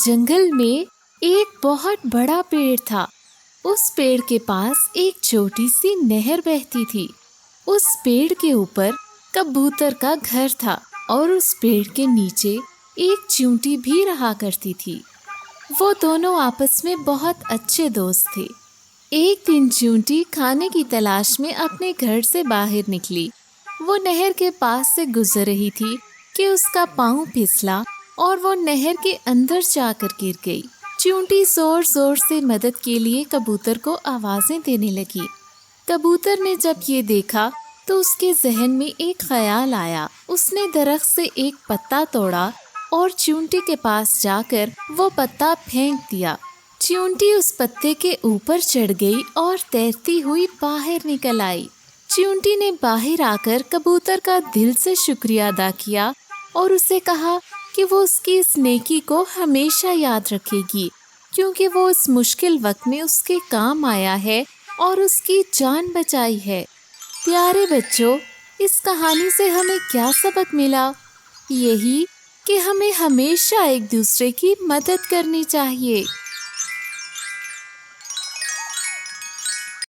جنگل میں ایک بہت بڑا پیڑ تھا۔ اس پیڑ کے پاس ایک چھوٹی سی نہر بہتی تھی۔ اس پیڑ کے اوپر کبوتر کا گھر تھا اور اس پیڑ کے نیچے ایک چیونٹی بھی رہا کرتی تھی۔ وہ دونوں آپس میں بہت اچھے دوست تھے۔ ایک دن چیونٹی کھانے کی تلاش میں اپنے گھر سے باہر نکلی۔ وہ نہر کے پاس سے گزر رہی تھی کہ اس کا پاؤں پھسلا اور وہ نہر کے اندر جا کر گر گئی۔ چیونٹی زور زور سے مدد کے لیے کبوتر کو آوازیں دینے لگی۔ کبوتر نے جب یہ دیکھا تو اس کے ذہن میں ایک خیال آیا۔ اس نے درخت سے ایک پتا توڑا اور چیونٹی کے پاس جا کر وہ پتا پھینک دیا۔ چیونٹی اس پتے کے اوپر چڑھ گئی اور تیرتی ہوئی باہر نکل آئی۔ چیونٹی نے باہر آ کر کبوتر کا دل سے شکریہ ادا کیا اور اسے کہا کہ وہ اس کی اس نیکی کو ہمیشہ یاد رکھے گی، کیونکہ وہ اس مشکل وقت میں اس کے کام آیا ہے اور اس کی جان بچائی ہے۔ پیارے بچوں، اس کہانی سے ہمیں کیا سبق ملا؟ یہی کہ ہمیں ہمیشہ ایک دوسرے کی مدد کرنی چاہیے۔